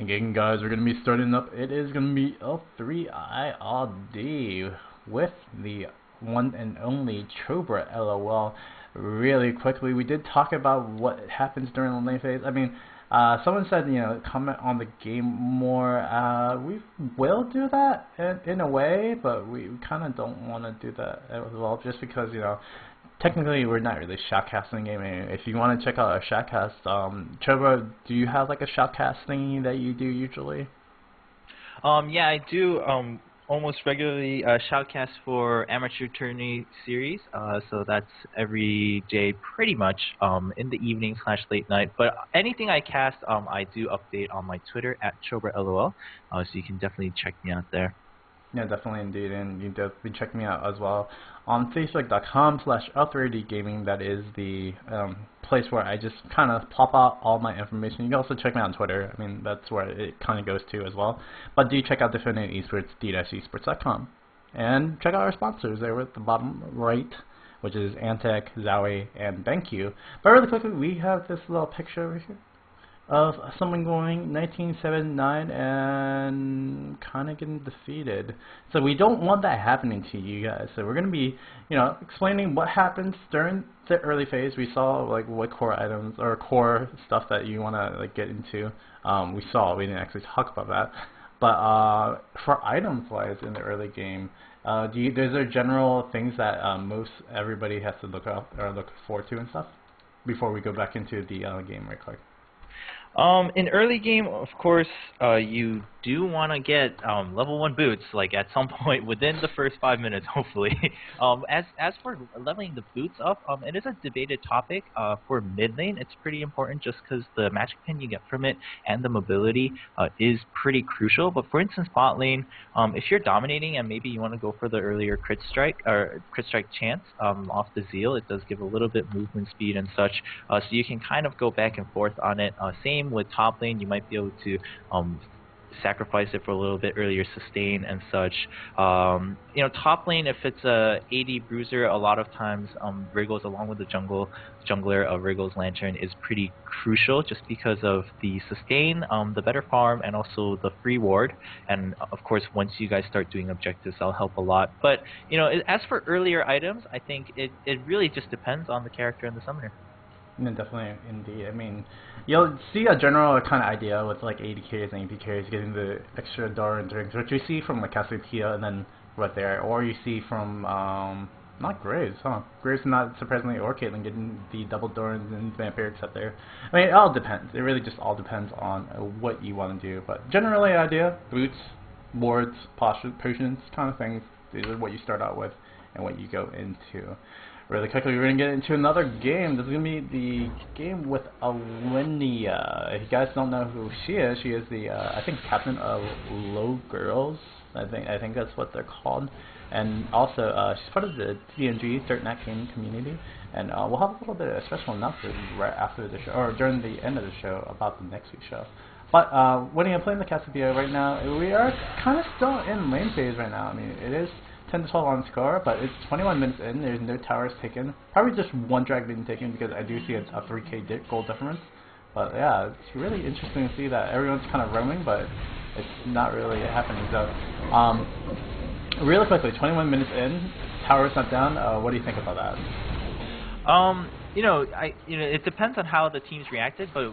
Again, guys, we're going to be starting up. It is going to be a 3i all day with the one and only Chobra, LOL. Really quickly, we did talk about what happens during the lane phase. I mean, someone said, comment on the game more. We will do that in a way, but we kind of don't want to do that as well, just because, technically we're not really shoutcasting game. If you want to check out our shoutcast, Chobra, do you have like a shoutcast thingy that you do usually? Yeah, I do almost regularly shoutcast for amateur tourney series. So that's every day pretty much in the evening / late night. But anything I cast, I do update on my Twitter at ChobraLOL. So you can definitely check me out there. Yeah, definitely indeed, and you definitely check me out as well on facebook.com/authoritygaming. That is the place where I just kind of pop out all my information. You can also check me out on Twitter. I mean, that's where it kind of goes to as well. But do check out Definitive Esports, D-eSports.com. And check out our sponsors there at the bottom right, which is Antec, Zowie, and BenQ. But really quickly, we have this little picture over here of someone going 1979 and kind of getting defeated. So we don't want that happening to you guys. So we're going to be, explaining what happens during the early phase. We saw like what core items or core stuff that you want to like get into. We didn't actually talk about that. But for items wise in the early game, there's there general things that most everybody has to look up or look forward to and stuff before we go back into the game right quick? In early game, of course, you do want to get level 1 boots, like at some point within the first 5 minutes, hopefully. As for leveling the boots up, it is a debated topic. For mid lane, it's pretty important just because the magic pin you get from it and the mobility is pretty crucial. But for instance, bot lane, if you're dominating and maybe you want to go for the earlier crit strike chance off the Zeal, it does give a little bit movement speed and such, so you can kind of go back and forth on it. Same with top lane, you might be able to sacrifice it for a little bit earlier sustain and such. Top lane, if it's a AD bruiser, a lot of times Wriggles along with the jungler, Wriggles Lantern is pretty crucial just because of the sustain, the better farm, and also the free ward. And of course, once you guys start doing objectives, that'll help a lot. But as for earlier items, I think it really just depends on the character and the summoner. No, definitely, indeed. I mean, you'll see a general kind of idea with like AD carries and AP carries getting the extra door and drinks, which you see from like Cassiopeia and then right there, or you see from not Graves, huh? Graves not surprisingly, or Caitlyn getting the double Dorans and vampirics up there. I mean, it all depends. It really just all depends on what you want to do. But generally, idea boots, wards, potions, kind of things. These are what you start out with and what you go into. Really quickly, we're going to get into another game. This is going to be the game with Alinea. If you guys don't know who she is the, I think, captain of Low Girls. I think that's what they're called. And also, she's part of the TNG, Third Nat Gaming community. And we'll have a little bit of a special announcement right after the show, or during the end of the show, about the next week's show. But when you're playing the Cassiopeia right now, we are kind of still in lane phase right now. I mean, it is 10 to 12 on score, but it's 21 minutes in. There's no towers taken. Probably just one drag being taken because I do see a 3k gold difference. But yeah, it's really interesting to see that everyone's kind of roaming, but it's not really happening. So, really quickly, 21 minutes in, towers not down. What do you think about that? It depends on how the teams reacted, but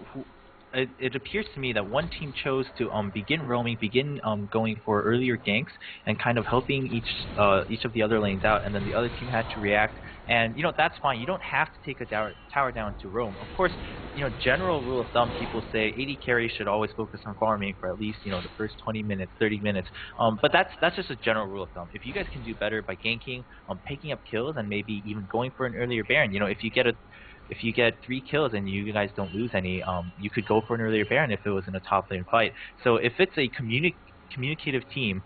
it appears to me that one team chose to begin roaming, going for earlier ganks, and kind of helping each of the other lanes out, and then the other team had to react. And that's fine. You don't have to take a tower down to roam. Of course, general rule of thumb, people say AD carry should always focus on farming for at least the first 20 minutes, 30 minutes. But that's just a general rule of thumb. If you guys can do better by ganking, picking up kills, and maybe even going for an earlier Baron, if you get 3 kills and you guys don't lose any, you could go for an earlier Baron if it was in a top lane fight. So if it's a communicative team,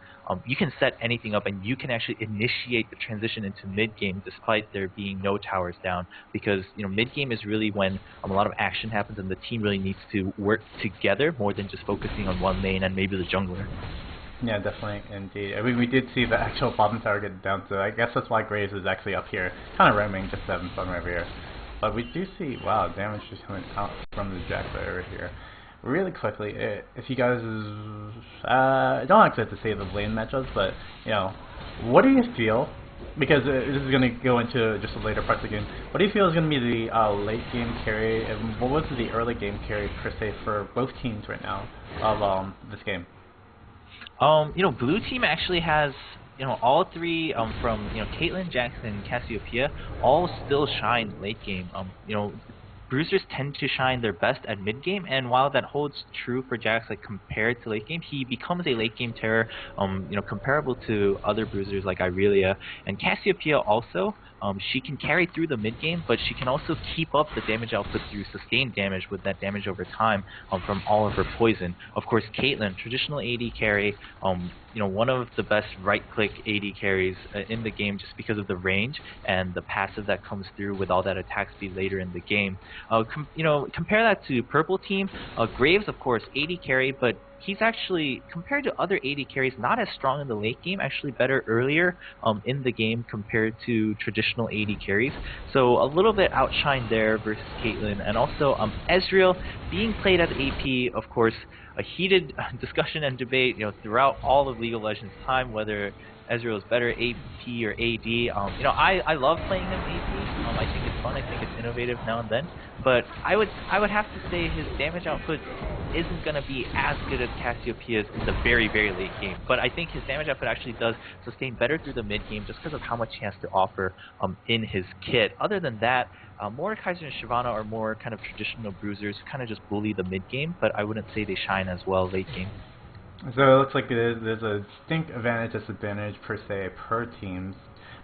you can set anything up and you can actually initiate the transition into mid game despite there being no towers down, because mid game is really when a lot of action happens and the team really needs to work together more than just focusing on one lane and maybe the jungler. Yeah, definitely, indeed. I mean, we did see the actual bottom tower get down, so I guess that's why Graves is actually up here, kind of roaming, just having fun over here. But we do see, wow, damage just coming out from the Jack over here. really quickly, if you guys, I don't actually have to say the lane matchups, but you know, what do you feel? Because this is going to go into just a later part of the game. What do you feel is going to be the late game carry, and what was the early game carry per se for both teams right now of this game? Blue team actually has, all three, from, Caitlyn, Jackson, Cassiopeia, all still shine late game. Bruisers tend to shine their best at mid game, and while that holds true for Jax, like compared to late game, he becomes a late game terror, comparable to other bruisers like Irelia and Cassiopeia. Also, she can carry through the mid game, but she can also keep up the damage output through sustained damage with that damage over time, from all of her poison. Of course, Caitlyn, traditional AD carry, one of the best right-click AD carries in the game, just because of the range and the passive that comes through with all that attack speed later in the game. Compare that to purple team. Graves, of course, AD carry, but he's actually, compared to other AD carries, not as strong in the late game, actually better earlier in the game compared to traditional AD carries. So a little bit outshine there versus Caitlyn. And also Ezreal being played as AP, of course, a heated discussion and debate, throughout all of League of Legends time, whether Ezreal is better AP or AD. I love playing him AP. I think it's fun. I think it's innovative now and then. But I would have to say his damage output isn't going to be as good as Cassiopeia's in the very, very late game. But I think his damage output actually does sustain better through the mid game just because of how much he has to offer in his kit. Other than that, Mordekaiser and Shyvana are more kind of traditional bruisers who kind of just bully the mid game, but I wouldn't say they shine as well late game. So it looks like there's a distinct advantage, disadvantage per se per teams.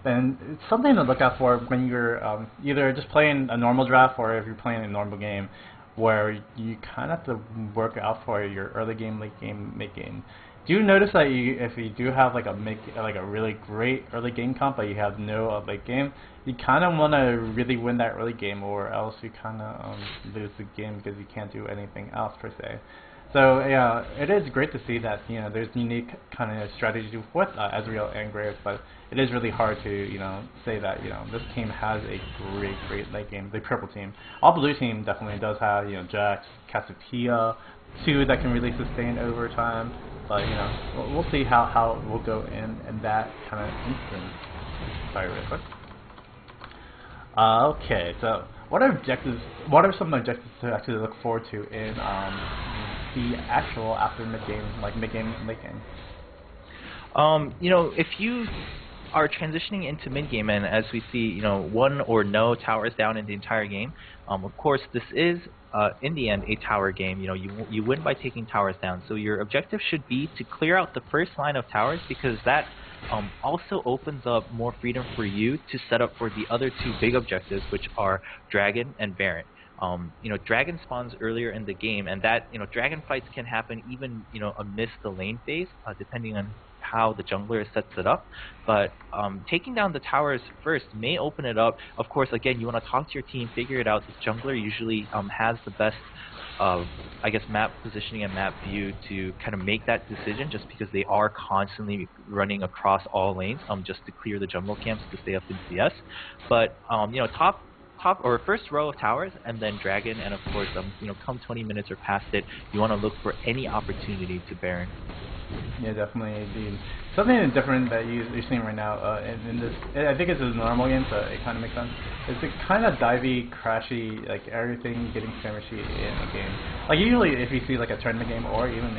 And it's something to look out for when you're either just playing a normal draft or if you're playing a normal game, where you kind of have to work out for your early game, late game, mid game. Do you notice that if you do have like a really great early game comp, but you have no late game, you kind of want to really win that early game, or else you kind of lose the game because you can't do anything else per se. So yeah, it is great to see that there's unique kind of strategies with Ezreal and Graves, but it is really hard to say that this team has a great late game. The purple team, all blue team definitely does have Jax, Cassiopeia, two that can really sustain over time. But we'll see how it will go in that kind of instance. Sorry, real quick. Okay, so what are some objectives to actually look forward to in the actual after mid game, like mid game, late game? If you are transitioning into mid game, and as we see, one or no towers down in the entire game, of course this is in the end a tower game. You win by taking towers down. So your objective should be to clear out the first line of towers, because that also opens up more freedom for you to set up for the other two big objectives, which are Dragon and Baron. Dragon spawns earlier in the game, and that, dragon fights can happen even, amidst the lane phase, depending on how the jungler sets it up. But taking down the towers first may open it up. Of course, again, you want to talk to your team, figure it out. The jungler usually has the best, map positioning and map view to kind of make that decision, just because they are constantly running across all lanes just to clear the jungle camps to stay up in CS. But, top or first row of towers, and then Dragon, and of course, come 20 minutes or past it, you want to look for any opportunity to Baron. Yeah, definitely. Indeed. Something different that you're seeing right now in this, I think it's a normal game, so it kind of makes sense. It's the kind of divey, crashy, like everything getting skirmishy in a game. Like usually, if you see like a tournament game or even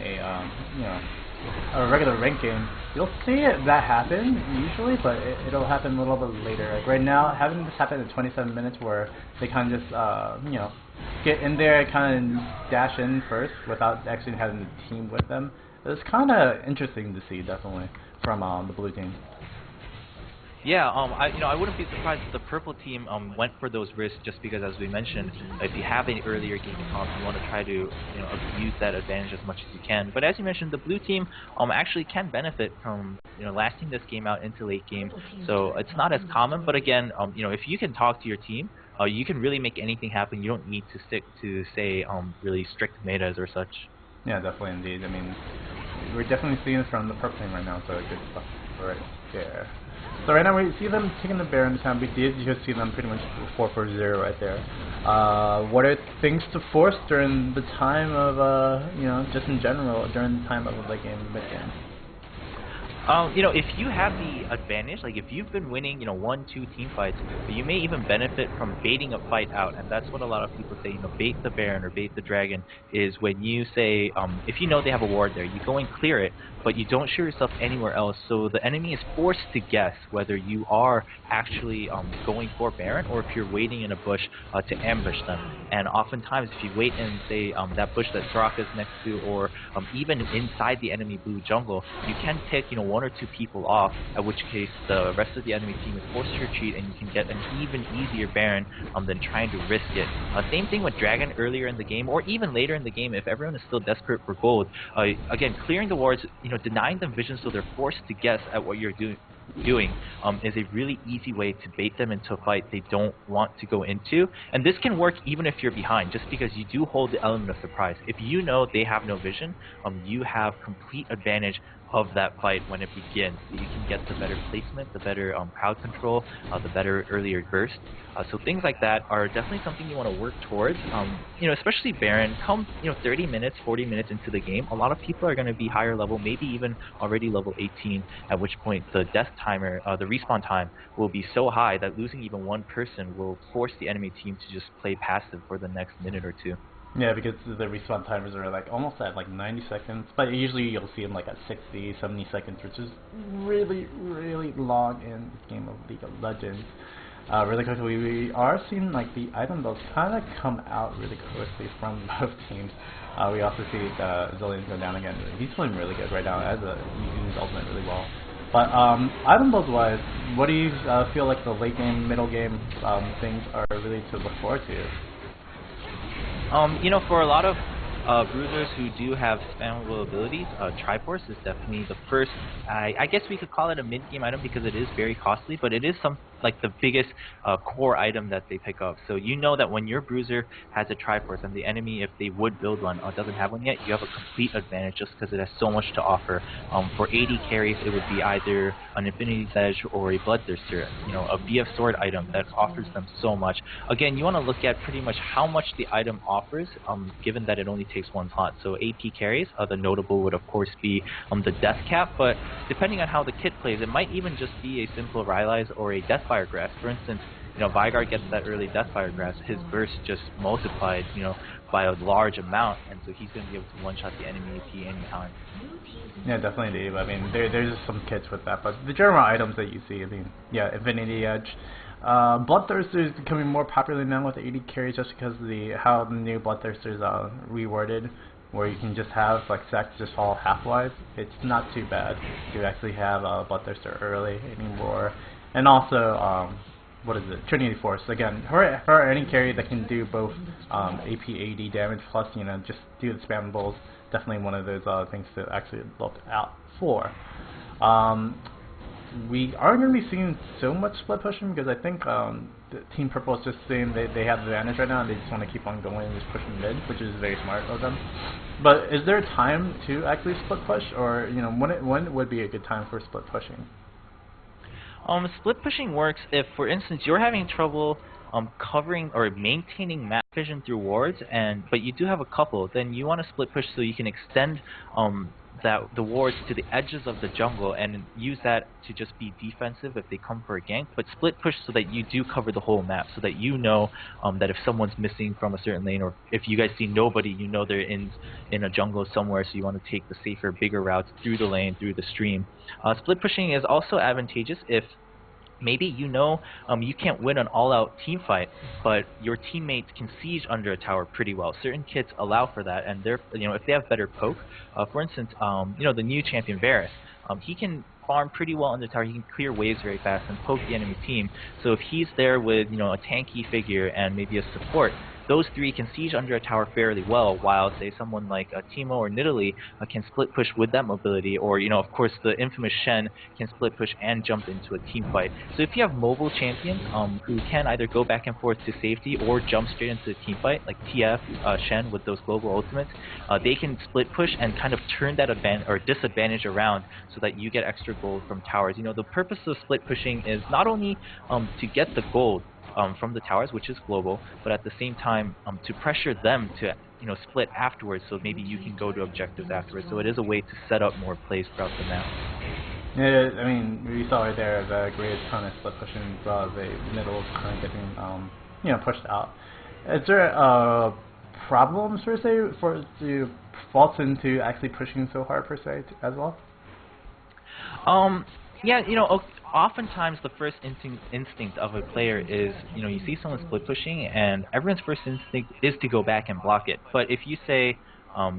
a regular ranked game, you'll see that happen usually, but it'll happen a little bit later. Like right now, having this happen in 27 minutes, where they kind of just get in there and kind of dash in first without actually having the team with them. It's kind of interesting to see, definitely, from the blue team. Yeah, I wouldn't be surprised if the purple team went for those risks, just because, as we mentioned, if you have an earlier game comp, you want to try to abuse that advantage as much as you can. But as you mentioned, the blue team actually can benefit from lasting this game out into late game, so it's not as common. But again, if you can talk to your team, you can really make anything happen. You don't need to stick to, say, really strict metas or such. Yeah, definitely, indeed. I mean, we're definitely seeing it from the purple team right now, so good stuff right there. So right now we see them taking the Baron town. We did just see them pretty much 4-0 right there. What are things to force during the time of, you know, just in general, during the time of the game, mid-game? You know, if you have the advantage, like if you've been winning, you know, 1-2 team fights, you may even benefit from baiting a fight out, and that's what a lot of people say. You know, bait the Baron or bait the Dragon is when you say, if you know they have a ward there, you go and clear it, but you don't show yourself anywhere else, so the enemy is forced to guess whether you are actually going for Baron or if you're waiting in a bush to ambush them. And oftentimes, if you wait in, say, that bush that Soraka is next to, or even inside the enemy blue jungle, you can pick, you know, 1 or 2 people off, at which case the rest of the enemy team is forced to retreat, and you can get an even easier Baron than trying to risk it. Same thing with Dragon earlier in the game, or even later in the game if everyone is still desperate for gold. Again, clearing the wards, you know, denying them vision so they're forced to guess at what you're doing is a really easy way to bait them into a fight they don't want to go into. And this can work even if you're behind, just because you do hold the element of surprise. If you know they have no vision, you have complete advantage of that fight when it begins. So you can get the better placement, the better crowd control, the better earlier burst. So things like that are definitely something you want to work towards. You know, especially Baron, come 30 minutes, 40 minutes into the game, a lot of people are going to be higher level, maybe even already level 18, at which point the death timer, the respawn time, will be so high that losing even 1 person will force the enemy team to just play passive for the next minute or 2. Yeah, because the respawn timers are like almost at like 90 seconds, but usually you'll see them like at 60, 70 seconds, which is really, really long in this game of League of Legends. Really quickly, we are seeing like the item builds kind of come out really closely from both teams. We also see Zillion go down again. He's playing really good right now, using his ultimate really well. But item builds wise, what do you feel like the late game, middle game things are really to look forward to? You know, for a lot of bruisers who do have spammable abilities, Triforce is definitely the first, I guess we could call it a mid-game item because it is very costly, but it is like the biggest core item that they pick up. So you know that when your bruiser has a Triforce and the enemy, if they would build one, doesn't have one yet, you have a complete advantage just because it has so much to offer. For AD carries, it would be either an Infinity's Edge or a Bloodthirster, you know, a BF Sword item that offers them so much. Again, you want to look at pretty much how much the item offers, given that it only takes 1 slot. So AP carries, the notable would of course be the Death Cap, but depending on how the kit plays, it might even just be a simple Rylai's or a Deathfire Grasp. For instance, you know, Vigard gets that early Deathfire Grasp, his burst just multiplied, you know, by a large amount, and so he's going to be able to one-shot the enemy AP anytime. Yeah, definitely, Dave. I mean, there's some kits with that, but the general items that you see, I mean, yeah, Infinity Edge. Bloodthirster is becoming more popular now with 80 carries just because of how the new Bloodthirster is reworded, where you can just have like sacks just fall half-life. It's not too bad to actually have Bloodthirster early anymore. And also, what is it? Trinity Force. Again, her any carry that can do both AP AD damage plus, you know, just do the spammables. Definitely one of those things to actually look out for. We aren't going to be seeing so much split pushing because I think Team Purple is just saying they have the advantage right now and they just want to keep on going and just pushing mid, which is very smart of them. But is there time to actually split push, or you know, when would be a good time for split pushing? Split pushing works if, for instance, you're having trouble covering or maintaining map vision through wards, but you do have a couple. Then you want to split push so you can extend the wards to the edges of the jungle and use that to just be defensive if they come for a gank. But split push so that you do cover the whole map, so that you know that if someone's missing from a certain lane, or if you guys see nobody, you know they're in a jungle somewhere, so you want to take the safer, bigger routes through the lane, through the stream. Split pushing is also advantageous if maybe you know you can't win an all-out team fight, but your teammates can siege under a tower pretty well. Certain kits allow for that, and they're, you know, if they have better poke, for instance, you know, the new champion Varus, he can farm pretty well under the tower. He can clear waves very fast and poke the enemy team. So if he's there with, you know, a tanky figure and maybe a support, those three can siege under a tower fairly well, while say someone like Timo or Nidalee can split push with that mobility, or of course the infamous Shen can split push and jump into a team fight. So if you have mobile champions who can either go back and forth to safety or jump straight into a team fight, like TF, Shen with those global ultimates, they can split push and kind of turn that advantage or disadvantage around so that you get extra gold from towers. The purpose of split pushing is not only to get the gold from the towers, which is global, but at the same time to pressure them to split afterwards, so maybe you can go to objectives afterwards. So it is a way to set up more plays throughout the map. Yeah, I mean, we saw right there the greatest kind of split pushing the middle kind of getting pushed out. Is there problems per se for the faults into actually pushing so hard per se as well? Yeah, oftentimes the first instinct of a player is, you see someone split pushing, and everyone's first instinct is to go back and block it. But if you say,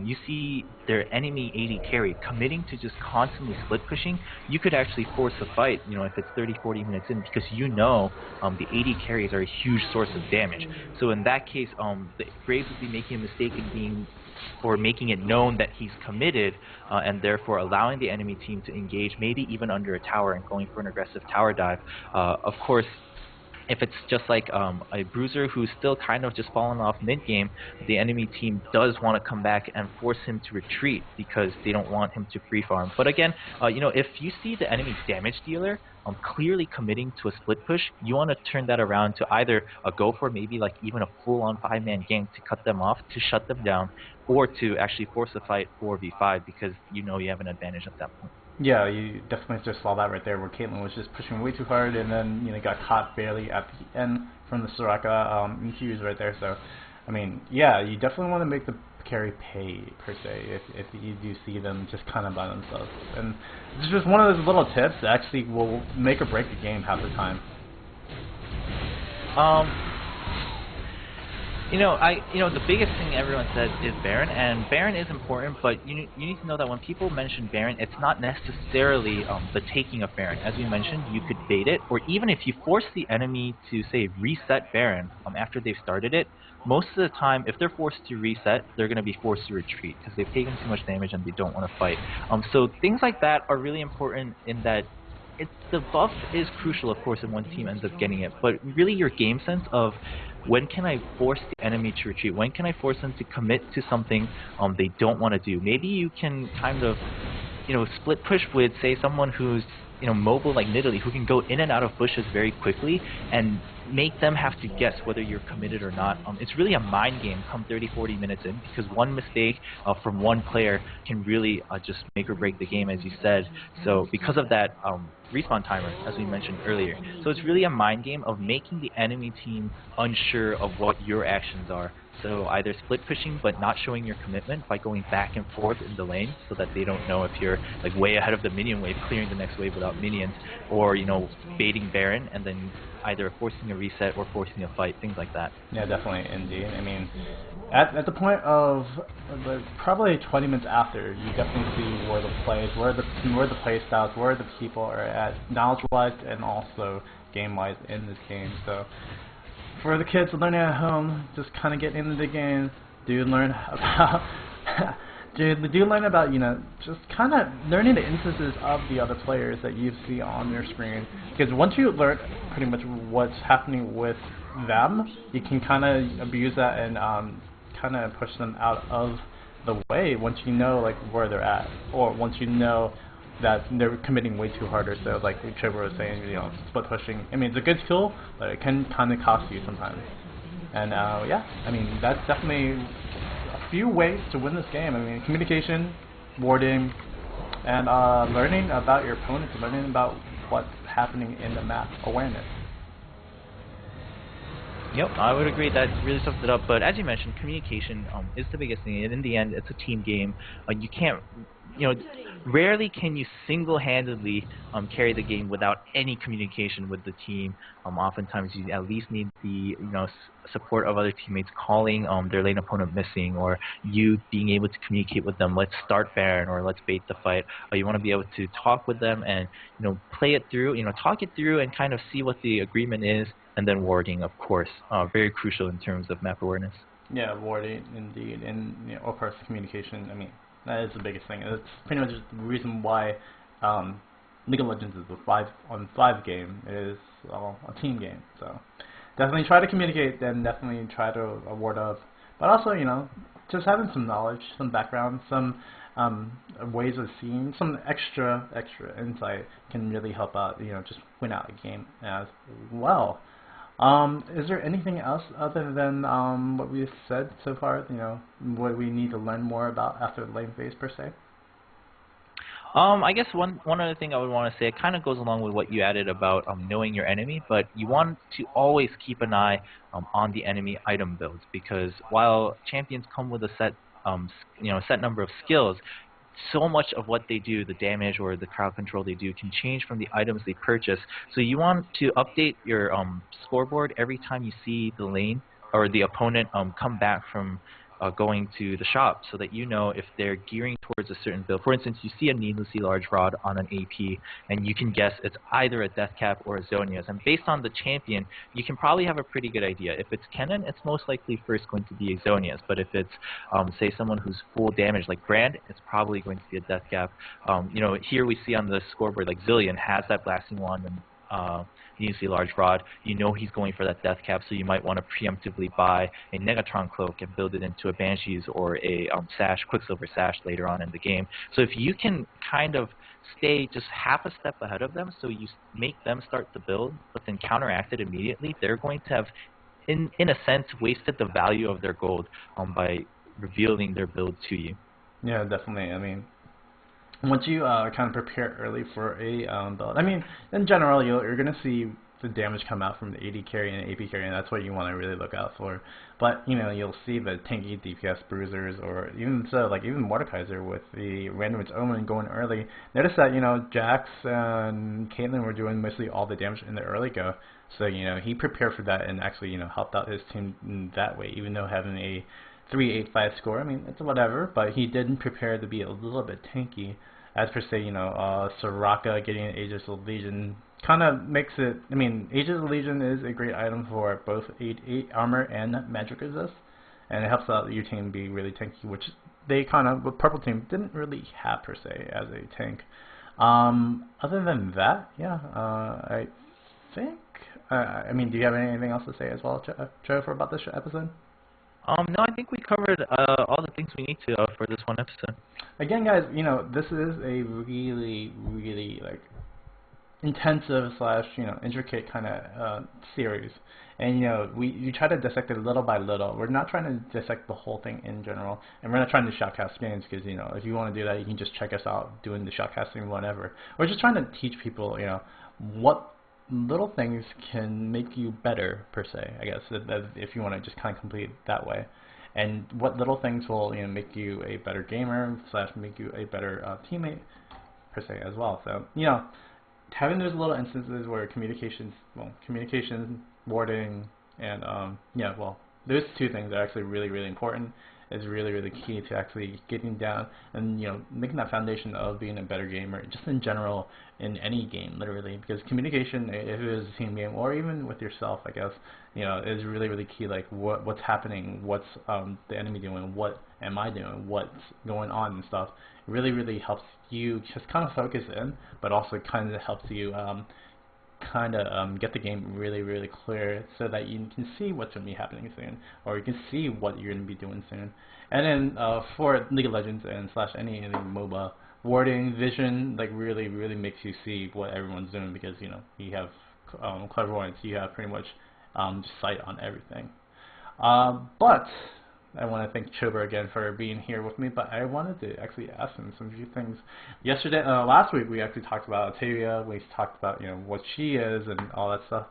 you see their enemy AD carry committing to just constantly split pushing, you could actually force a fight, if it's 30-40 minutes in, because the AD carries are a huge source of damage. So in that case, the Graves would be making a mistake in making it known that he's committed, and therefore allowing the enemy team to engage, maybe even under a tower and going for an aggressive tower dive. Of course, if it's just like a bruiser who's still kind of just falling off mid-game, the enemy team does want to come back and force him to retreat because they don't want him to free farm. But again, if you see the enemy damage dealer clearly committing to a split push, you want to turn that around to either go for maybe like even a full-on 5-man gank to cut them off, to shut them down, or to actually force a fight 4v5 because you have an advantage at that point. Yeah, you definitely just saw that right there where Caitlyn was just pushing way too hard and then got caught barely at the end from the Soraka infuse right there. So, I mean, yeah, you definitely want to make the carry pay per se if you do see them just kind of by themselves. And it's just one of those little tips that actually will make or break the game half the time. The biggest thing everyone says is Baron, and Baron is important, but you need to know that when people mention Baron, it's not necessarily the taking of Baron. As we mentioned, you could bait it, or even if you force the enemy to, say, reset Baron after they've started it, most of the time, if they're forced to reset, they're going to be forced to retreat because they've taken too much damage and they don't want to fight. So things like that are really important in that the buff is crucial, of course, if one team ends up getting it, but really your game sense of when can I force the enemy to retreat? When can I force them to commit to something they don't want to do? Maybe you can kind of, split push with, say, someone who's mobile like Nidalee, who can go in and out of bushes very quickly and make them have to guess whether you're committed or not. It's really a mind game come 30-40 minutes in, because one mistake from one player can really just make or break the game, as you said. So because of that respawn timer, as we mentioned earlier. So it's really a mind game of making the enemy team unsure of what your actions are. So either split pushing but not showing your commitment by going back and forth in the lane so that they don't know if you're like way ahead of the minion wave, clearing the next wave without minions, or baiting Baron and then either forcing a reset or forcing a fight, things like that. Yeah, definitely, indeed. I mean, at the point of probably 20 minutes after, you definitely see where the plays, where the play styles, where the people are at, knowledge-wise and also game-wise in this game. So for the kids learning at home, just kind of get into the game, do learn about just kind of learning the instances of the other players that you see on their screen. Because once you learn pretty much what's happening with them, you can kind of abuse that and kind of push them out of the way once you know like where they're at, or once you know that they're committing way too hard, or so like Chobra was saying, split pushing. I mean, it's a good tool, but it can kind of cost you sometimes. And yeah, I mean, that's definitely a few ways to win this game. I mean, communication, warding, and learning about your opponents, learning about what's happening in the map, awareness. Yep, I would agree. That really sums it up. But as you mentioned, communication is the biggest thing. And in the end, it's a team game. You can't, rarely can you single-handedly carry the game without any communication with the team. Oftentimes, you at least need the support of other teammates calling their lane opponent missing, or you being able to communicate with them. Let's start Baron, or let's bait the fight. You want to be able to talk with them and play it through. Talk it through and kind of see what the agreement is. and then warding, of course, very crucial in terms of map awareness. Yeah, warding indeed, and of course communication. I mean, that is the biggest thing. It's pretty much the reason why League of Legends is a 5-on-5 game. It is a team game. So definitely try to communicate, and definitely try to ward up. But also, just having some knowledge, some background, some ways of seeing, some extra insight can really help out. Just win out a game as well. Is there anything else other than what we've said so far? What we need to learn more about after the lane phase per se? I guess one other thing I would want to say, it kind of goes along with what you added about knowing your enemy, but you want to always keep an eye on the enemy item builds, because while champions come with a set number of skills, so much of what they do, the damage or the crowd control they do, can change from the items they purchase. So you want to update your scoreboard every time you see the lane or the opponent come back from going to the shop, so that you know if they're gearing towards a certain build. For instance, you see a needlessly large rod on an AP, and you can guess it's either a death cap or a Zonia's. And based on the champion, you can probably have a pretty good idea. If it's Kennen, it's most likely first going to be a Zonia's. But if it's, say, someone who's full damage like Brand, it's probably going to be a death cap. Here we see on the scoreboard, like Zillion has that blasting wand and needlessly large rod. You know he's going for that death cap, so you might want to preemptively buy a Negatron cloak and build it into a Banshees or a Quicksilver sash later on in the game. So if you can kind of stay just half a step ahead of them, so you make them start the build, but then counteract it immediately, they're going to have, in a sense, wasted the value of their gold by revealing their build to you. Yeah, definitely. I mean, once you kind of prepare early for a build, I mean, in general, you're going to see the damage come out from the AD carry and AP carry, and that's what you want to really look out for. But, you'll see the tanky DPS bruisers, or even so, like even Mordekaiser with the Random's Omen going early. Notice that, Jax and Caitlyn were doing mostly all the damage in the early go. So, he prepared for that and actually, helped out his team in that way, even though having a 385 score, I mean, it's whatever, but he didn't prepare to be a little bit tanky. As per se, Soraka getting an Aegis of Legion kind of makes it, I mean, Aegis of Legion is a great item for both 8 armor and magic resist, and it helps out your team be really tanky, which they kind of, with Purple Team, didn't really have per se as a tank. Other than that, yeah, I think, I mean, do you have anything else to say as well, Trevor, about this episode? No, I think we covered all the things we need to for this one episode. Again, guys, this is a really like intensive slash intricate kind of series, and we try to dissect it little by little. We're not trying to dissect the whole thing in general, and we're not trying to shoutcast games, because if you want to do that, you can just check us out doing the shoutcasting, whatever. We're just trying to teach people what little things can make you better per se, I guess, if you want to just kind of complete it that way, and what little things will make you a better gamer slash make you a better teammate per se as well. So having those little instances where communication, warding, and those two things are actually really important. Is really key to actually getting down and making that foundation of being a better gamer, just in general in any game, literally. Because communication, if it is a team game or even with yourself, I guess, is really key. Like what's happening, what's the enemy doing, what am I doing, what's going on and stuff. It really helps you just kind of focus in, but also kind of helps you get the game really clear, so that you can see what's going to be happening soon, or you can see what you're going to be doing soon. And then for League of Legends and slash any MOBA, warding vision like really makes you see what everyone's doing, because you have clairvoyance, you have pretty much sight on everything. But I want to thank Chobra again for being here with me, but I wanted to actually ask him some few things. Yesterday, last week, we actually talked about Atavia. We talked about what she is and all that stuff.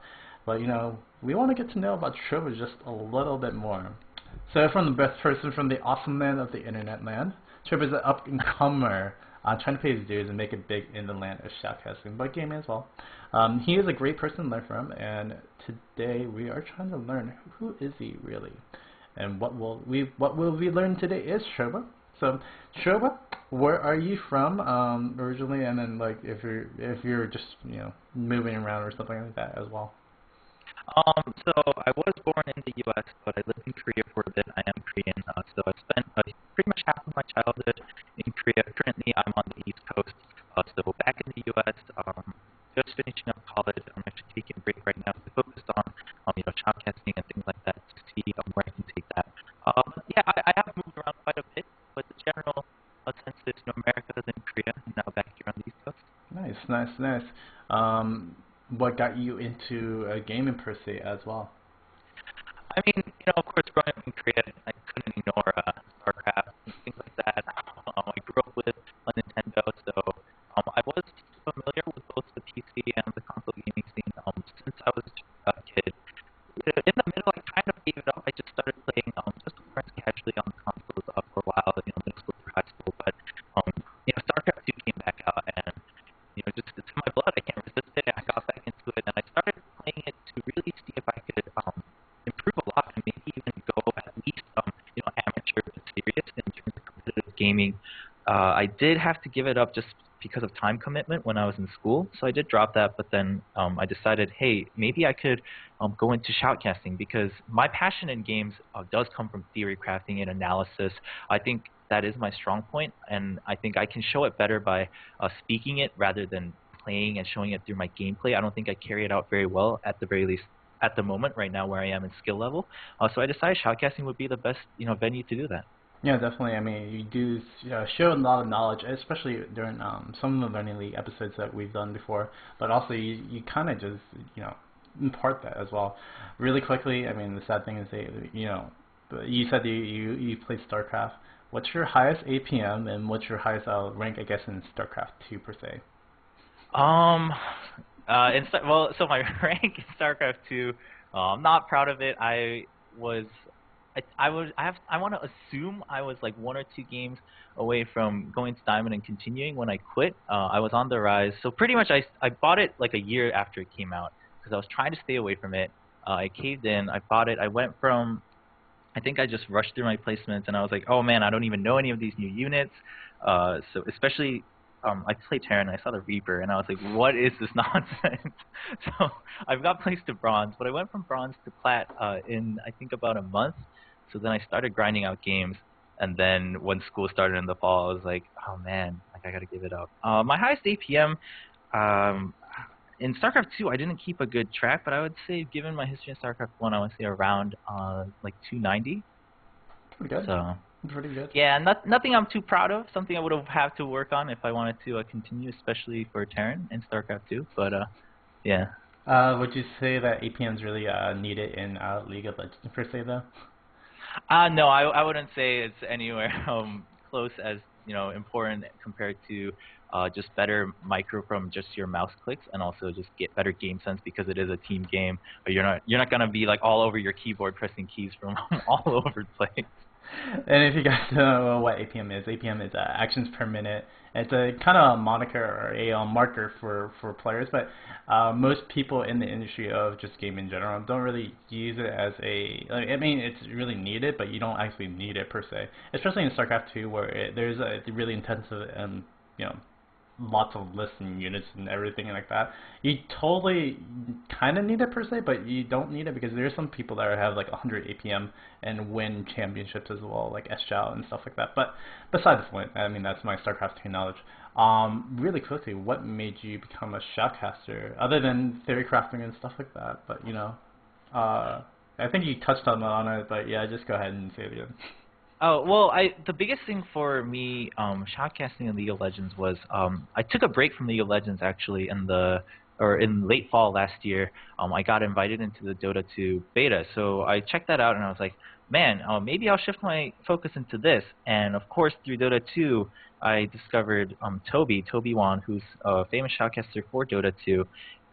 But we want to get to know about Chobra just a little bit more. So, from the best person from the awesome land of the internet land, Chobra's an up-and-comer trying to pay his dues and make it big in the land of shoutcasting, but gaming as well. He is a great person to learn from, and today we are trying to learn who is he really. And what will we learn today is Chobra. So, Chobra, where are you from originally? And then, like, if you're just moving around or something like that as well. So I was born in the U.S., but I lived in Korea for a bit. I am Korean, so I spent pretty much half of my childhood in Korea. Currently, I'm on the East Coast, so back in the U.S. Just finishing up college. I'm actually taking a break right now to focus on, shoutcasting and things like that to see where I can take that. Yeah, I have moved around quite a bit, but the general sense is, America, then Korea, and now back here on the East Coast. Nice, nice, nice. What got you into gaming per se as well? I mean, of course, growing up in Korea, I couldn't ignore StarCraft and things like that. I grew up with a Nintendo, so I was familiar with both the PC and the console gaming scene since I was a kid. In the middle, I kind of gave it up. I just started playing just with friends casually on consoles for a while, middle school through high school. But StarCraft 2 came back out, and just it's in my blood. I can't resist it. I got back into it, and I started playing it to really see if I could improve a lot and maybe even go at least amateur but serious in terms of competitive gaming. I did have to give it up just because of time commitment when I was in school, so I did drop that. But then I decided, hey, maybe I could go into shoutcasting because my passion in games does come from theory crafting and analysis. I think that is my strong point, and I think I can show it better by speaking it rather than playing and showing it through my gameplay. I don't think I carry it out very well, at the very least at the moment right now where I am in skill level. So I decided shoutcasting would be the best venue to do that. Yeah, definitely. I mean, you do show a lot of knowledge, especially during some of the Learning League episodes that we've done before. But also, you kind of just impart that as well. Really quickly, I mean, the sad thing is that you said you played StarCraft. What's your highest APM and what's your highest rank, I guess, in StarCraft 2 per se? So my rank in StarCraft 2, I'm not proud of it. Was, I want to assume I was like 1 or 2 games away from going to Diamond and continuing when I quit. I was on the rise, so pretty much I bought it like a year after it came out because I was trying to stay away from it. I caved in. I bought it. I went from I think I just rushed through my placements and I was like, oh man, I don't even know any of these new units. So especially, I played Terran and I saw the Reaper and I was like, what is this nonsense? So I've got placed to Bronze, but I went from Bronze to Plat in I think about a month. So then I started grinding out games. And then when school started in the fall, I was like, oh man, like I gotta give it up. My highest APM, um, in StarCraft 2, I didn't keep a good track, but I would say, given my history in StarCraft 1, I would say around like 290. Pretty good. So Pretty good. yeah, nothing I'm too proud of. Something I would have had to work on if I wanted to continue, especially for Terran in StarCraft 2. But yeah. Would you say that APM is really needed in League of Legends per se, though? No, I wouldn't say it's anywhere close as important compared to just better micro from just your mouse clicks, and also just get better game sense because it is a team game. But you're not gonna be like all over your keyboard pressing keys from all over the place. And if you guys don't know what APM is, APM is actions per minute. It's a kind of a moniker or a marker for players, but most people in the industry of just game in general don't really use it as a. I mean, it's really needed, but you don't actually need it per se. Especially in StarCraft 2, where there's a really intensive and lots of lists and units and everything like that. You totally kind of need it per se, but you don't need it because there's some people that have like 100 APM and win championships as well, like S-Chow and stuff like that. But besides the point, I mean, that's my StarCraft 2 knowledge. Really quickly, what made you become a shoutcaster, other than theory crafting and stuff like that? But I think you touched on it, but yeah, just go ahead and say it again. Oh, well, the biggest thing for me shoutcasting in League of Legends was I took a break from League of Legends actually in late fall last year. I got invited into the Dota 2 beta, so I checked that out and I was like, man, maybe I'll shift my focus into this. And of course, through Dota 2, I discovered Toby Wan, who's a famous shoutcaster for Dota 2,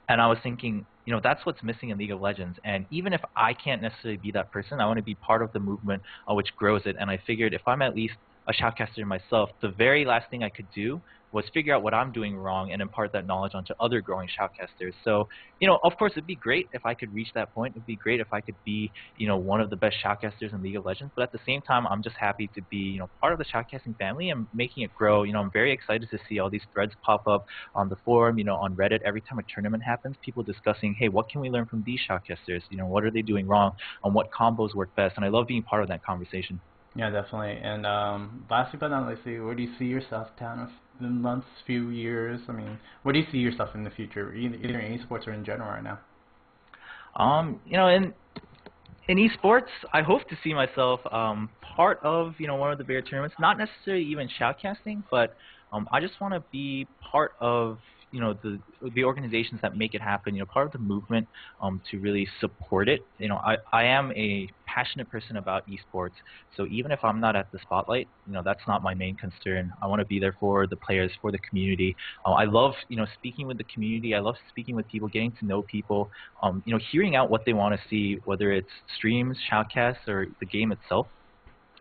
and I was thinking, that's what's missing in League of Legends. And even if I can't necessarily be that person, I want to be part of the movement which grows it. And I figured if I'm at least a shoutcaster myself, the very last thing I could do was figure out what I'm doing wrong and impart that knowledge onto other growing shoutcasters. So, of course, it'd be great if I could reach that point. It'd be great if I could be, one of the best shoutcasters in League of Legends. But at the same time, I'm just happy to be, part of the shoutcasting family and making it grow. I'm very excited to see all these threads pop up on the forum, on Reddit. Every time a tournament happens, people discussing, hey, what can we learn from these shoutcasters? What are they doing wrong? On what combos work best? And I love being part of that conversation. Yeah, definitely. And lastly but not least, where do you see yourself down in months, few years? I mean, where do you see yourself in the future, either in esports or in general right now? In esports, I hope to see myself part of one of the bigger tournaments. Not necessarily even shoutcasting, but I just want to be part of the organizations that make it happen. Part of the movement to really support it. I am a passionate person about esports, so even if I'm not at the spotlight, that's not my main concern. I want to be there for the players, for the community. I love speaking with the community. I love speaking with people, getting to know people. Hearing out what they want to see, whether it's streams, shoutcasts, or the game itself.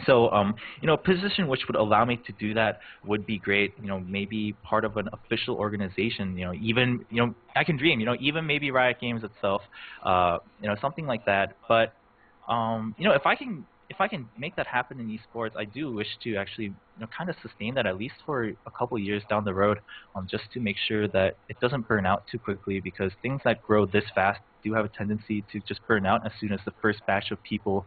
So, a position which would allow me to do that would be great. Maybe part of an official organization. Even I can dream. Even maybe Riot Games itself. Something like that. But if I can make that happen in esports, I do wish to actually kind of sustain that at least for a couple of years down the road, just to make sure that it doesn't burn out too quickly, because things that grow this fast do have a tendency to just burn out as soon as the first batch of people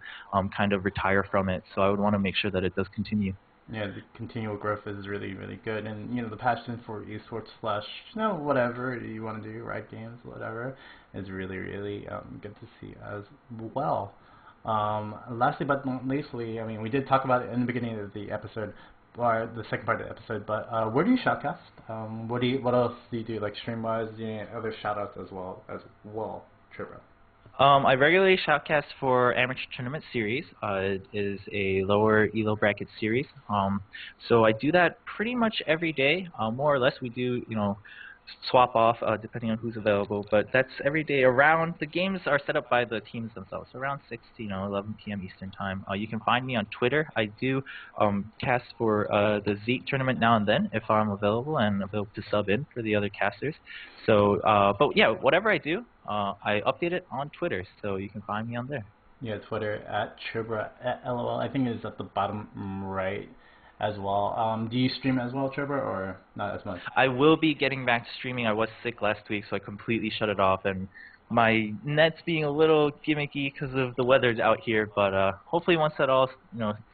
kind of retire from it. So I would want to make sure that it does continue. Yeah, the continual growth is really, really good, and the passion for esports slash whatever you want to do, Riot Games, whatever, is really, really good to see as well. Lastly but not leastly, I mean, we did talk about it in the beginning of the episode, or the second part of the episode, but where do you shoutcast? What else do you do, like stream-wise? Other shoutouts as well, Chobra. I regularly shoutcast for amateur tournament series. It is a lower elo bracket series. So I do that pretty much every day, more or less. We do, swap off depending on who's available, but that's every day around. The games are set up by the teams themselves, so around 6 to 11 p.m. Eastern time. You can find me on Twitter. I do cast for the Zeke tournament now and then if I'm available and available to sub in for the other casters. So, but yeah, whatever I do, I update it on Twitter, so you can find me on there. Yeah, Twitter at Chobra at LOL. I think it's at the bottom right as well. Do you stream as well, Chobra, or not as much? I will be getting back to streaming. I was sick last week, so I completely shut it off, and my net's being a little gimmicky because of the weather out here. But hopefully, once that all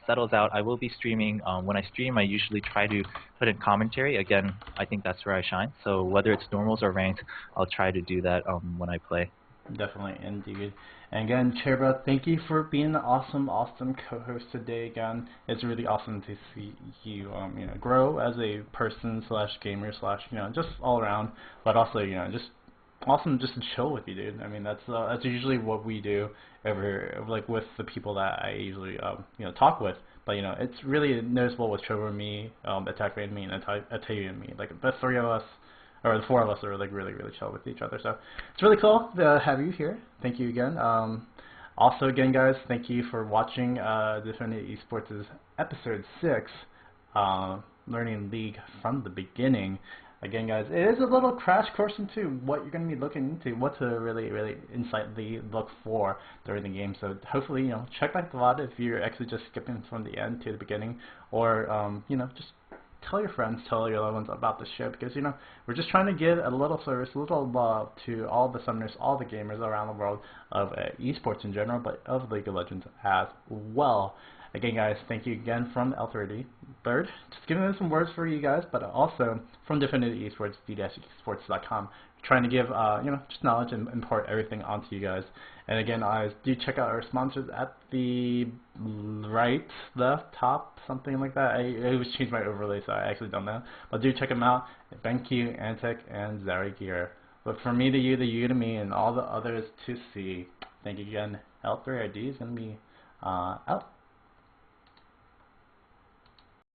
settles out, I will be streaming. When I stream, I usually try to put in commentary. Again, I think that's where I shine. So whether it's normals or ranked, I'll try to do that when I play. Definitely, indeed. And again, Chobra, thank you for being an awesome, awesome co-host today. Again, it's really awesome to see you, grow as a person slash gamer slash, just all around. But also, just awesome just to chill with you, dude. I mean, that's usually what we do over like with the people that I usually talk with. But it's really noticeable with Chobra, me, Attack Raid, me, and Atayu and me. Like the three of us, or the four of us, are like really, really chill with each other. So it's really cool to have you here. Thank you again. Also, again, guys, thank you for watching Definitive Esports' episode 6, Learning League from the beginning. Again, guys, it is a little crash course into what you're going to be looking into, what to really, really insightfully look for during the game. So hopefully, check back the VOD if you're actually just skipping from the end to the beginning, or just tell your friends, tell your loved ones about the show, because we're just trying to give a little service, a little love to all the summoners, all the gamers around the world of esports in general, but of League of Legends as well. Again, guys, thank you again from L30 Bird. Just giving them some words for you guys, but also from Definitive Esports, D-eSports.com, trying to give just knowledge and impart everything onto you guys. And again, do check out our sponsors at the right, left, top, something like that. I always change my overlay, so I actually don't know. But do check them out. BenQ, Antec, and Zari Gear. But from me to you, the you to me, and all the others to see. Thank you again. L3ID is going to be out.